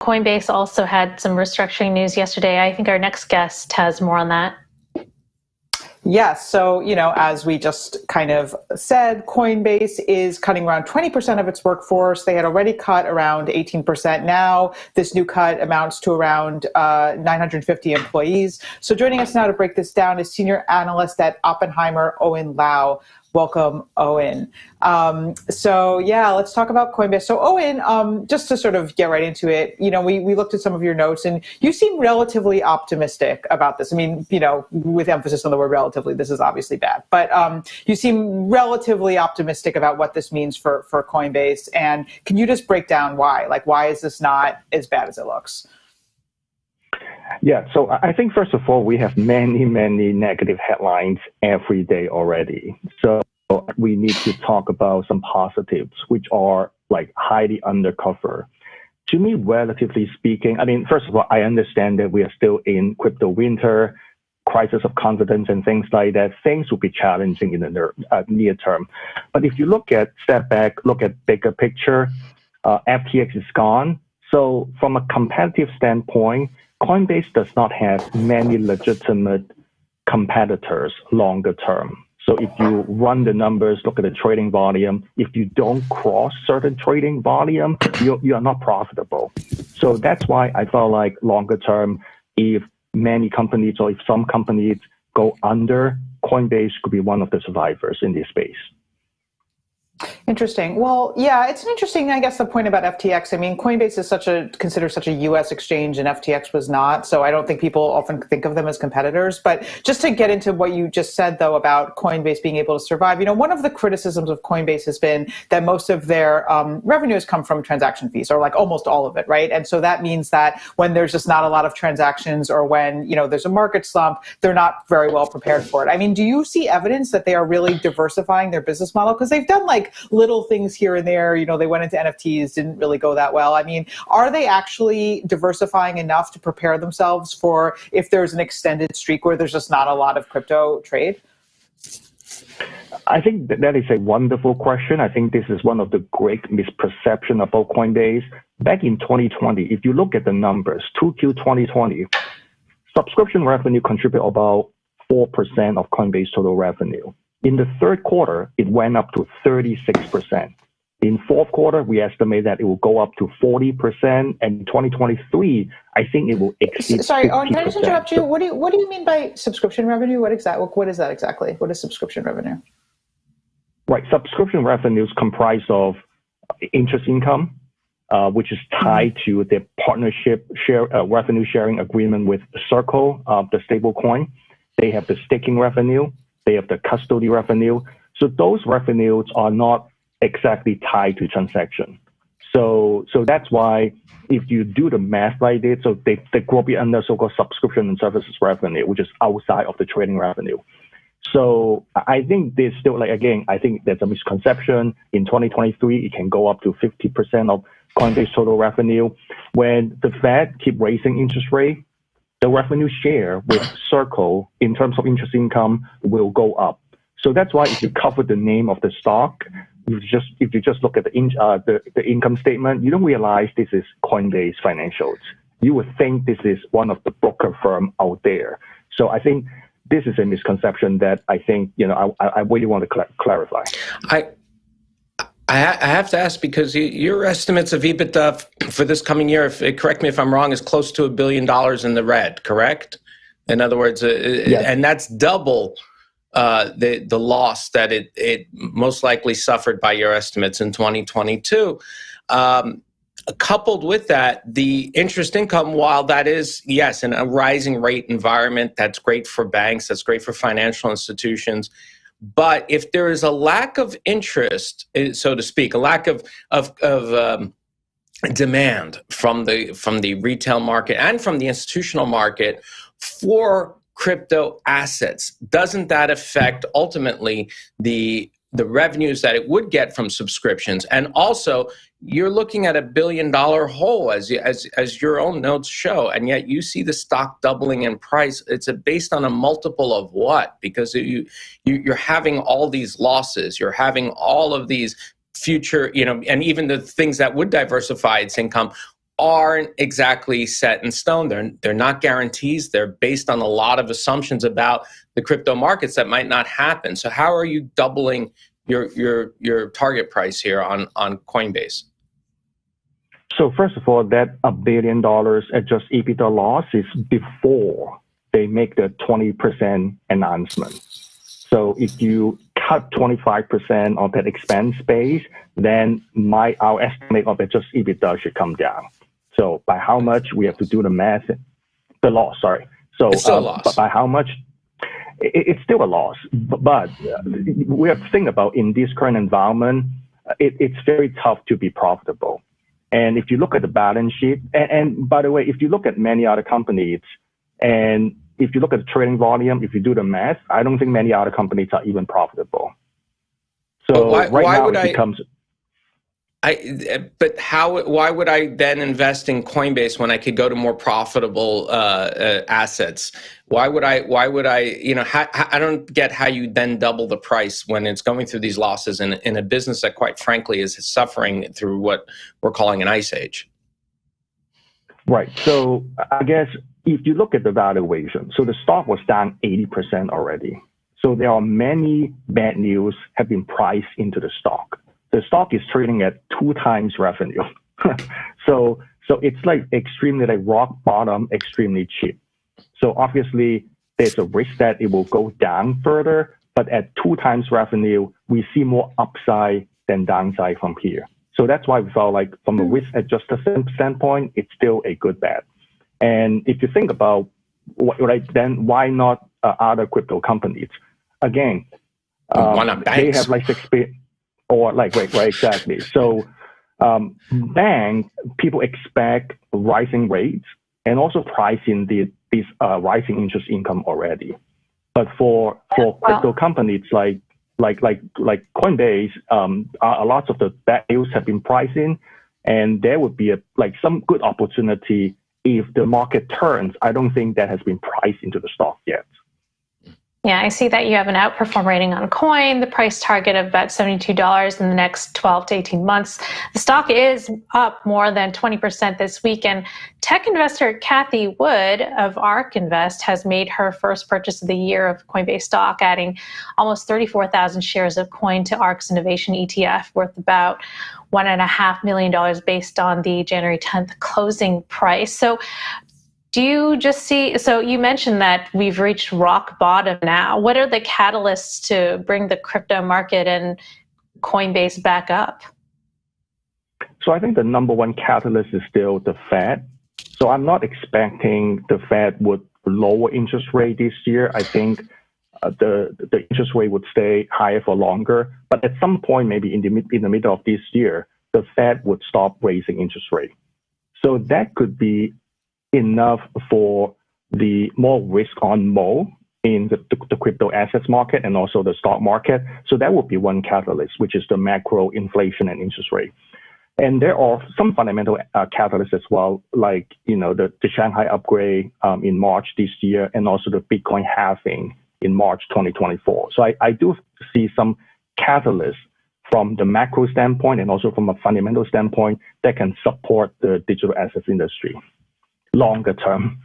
Coinbase also had some restructuring news yesterday. I think our next guest has more on that. Yes. So, as we just kind of said, Coinbase is cutting around 20% of its workforce. They had already cut around 18%. Now, this new cut amounts to around 950 employees. So joining us now to break this down is senior analyst at Oppenheimer, Owen Lau. Welcome, Owen. Let's talk about Coinbase. So Owen, just to sort of get right into it, we looked at some of your notes and you seem relatively optimistic about this. I mean, with emphasis on the word relatively, this is obviously bad, but you seem relatively optimistic about what this means for Coinbase. And can you just break down why? Like, why is this not as bad as it looks? Yeah, so I think first of all, we have many negative headlines every day already. So we need to talk about some positives, which are like highly undercover. To me, relatively speaking, I mean, first of all, I understand that we are still in crypto winter, crisis of confidence and things like that. Things will be challenging in the near term. But if you step back, look at bigger picture, FTX is gone. So from a competitive standpoint, Coinbase does not have many legitimate competitors longer term. So if you run the numbers, look at the trading volume, if you don't cross certain trading volume, you are not profitable. So that's why I felt like longer term, if many companies or if some companies go under, Coinbase could be one of the survivors in this space. Interesting. Well, yeah, it's an interesting, I guess, the point about FTX. I mean, Coinbase is considered such a U.S. exchange and FTX was not. So I don't think people often think of them as competitors. But just to get into what you just said, though, about Coinbase being able to survive, one of the criticisms of Coinbase has been that most of their revenues come from transaction fees, or like almost all of it, right? And so that means that when there's just not a lot of transactions or when, there's a market slump, they're not very well prepared for it. I mean, do you see evidence that they are really diversifying their business model? Because they've done like little things here and there, they went into NFTs, didn't really go that well. I mean, are they actually diversifying enough to prepare themselves for if there's an extended streak where there's just not a lot of crypto trade? I think that is a wonderful question. I think this is one of the great misperceptions about Coinbase. Back in 2020, if you look at the numbers, 2Q 2020, subscription revenue contributed about 4% of Coinbase total revenue. In the third quarter, it went up to 36%. In fourth quarter, we estimate that it will go up to 40%. And in 2023, I think it will exceed 50%. Sorry, Owen, can I just interrupt you? What do you mean by subscription revenue? What is that exactly? What is subscription revenue? Right, subscription revenue is comprised of interest income, which is tied to the partnership revenue sharing agreement with Circle, the stable coin. They have the staking revenue. They have the custody revenue. So those revenues are not exactly tied to transaction. So that's why if you do the math like this, so they group it under so-called subscription and services revenue, which is outside of the trading revenue. So I think there's still, I think there's a misconception. In 2023, it can go up to 50% of Coinbase total revenue. When the Fed keep raising interest rate, the revenue share with Circle in terms of interest income will go up. So that's why if you cover the name of the stock, if you just look at the income statement, you don't realize this is Coinbase financials. You would think this is one of the broker firm out there. So I think this is a misconception that I think, I really want to clarify. I have to ask, because your estimates of EBITDA for this coming year, correct me if I'm wrong, is close to $1 billion in the red, correct? In other words, yes. And that's double the loss that it most likely suffered by your estimates in 2022. Coupled with that, the interest income, while that is, yes, in a rising rate environment, that's great for banks, that's great for financial institutions. But if there is a lack of interest, so to speak, a lack of demand from the retail market and from the institutional market for crypto assets, doesn't that affect ultimately the revenues that it would get from subscriptions? And also, you're looking at $1 billion hole, as your own notes show, and yet you see the stock doubling in price. It's based on a multiple of what? Because you're having all these losses, you're having all of these future, and even the things that would diversify its income aren't exactly set in stone. They're not guarantees. They're based on a lot of assumptions about the crypto markets that might not happen. So how are you doubling your target price here on Coinbase? So first of all, that $1 billion adjusted EBITDA loss is before they make the 20% announcement. So if you cut 25% of that expense base, then our estimate of adjusted EBITDA should come down. So by how much we have to do the math, the loss, sorry. So it's still a loss. But by how much? It's still a loss. But we have to think about in this current environment, it's very tough to be profitable. And if you look at the balance sheet, and by the way, if you look at many other companies, and if you look at the trading volume, if you do the math, I don't think many other companies are even profitable. So why would it becomes. Why would I then invest in Coinbase when I could go to more profitable assets? Why would I, I don't get how you then double the price when it's going through these losses in a business that quite frankly is suffering through what we're calling an ice age. Right. So I guess if you look at the valuation, so the stock was down 80% already. So there are many bad news have been priced into the stock. The stock is trading at 2 times revenue. so it's like extremely like rock bottom, extremely cheap. So obviously there's a risk that it will go down further, but at 2 times revenue, we see more upside than downside from here. So that's why we felt like from a risk adjusted standpoint, it's still a good bet. And if you think about then why not other crypto companies? Again, why not banks? They have like right, exactly. So bank people expect rising rates and also pricing these rising interest income already. But for crypto companies like Coinbase, a lot of the bad news have been priced in, and there would be some good opportunity if the market turns. I don't think that has been priced into the stock yet. Yeah, I see that you have an outperform rating on Coin, the price target of about $72 in the next 12 to 18 months. The stock is up more than 20% this week, and tech investor Cathie Wood of ARK Invest has made her first purchase of the year of Coinbase stock, adding almost 34,000 shares of Coin to ARK's innovation ETF worth about $1.5 million based on the January 10th closing price. So do you just see, so you mentioned that we've reached rock bottom now. What are the catalysts to bring the crypto market and Coinbase back up? So I think the number one catalyst is still the Fed. So I'm not expecting the Fed would lower interest rate this year. I think the interest rate would stay higher for longer. But at some point, maybe in the middle of this year, the Fed would stop raising interest rate. So that could be enough for the more risk on mode in the crypto assets market and also the stock market. So that would be one catalyst, which is the macro inflation and interest rate. And there are some fundamental catalysts as well, like the Shanghai upgrade in March this year, and also the Bitcoin halving in March 2024. So I do see some catalysts from the macro standpoint and also from a fundamental standpoint that can support the digital assets industry longer term.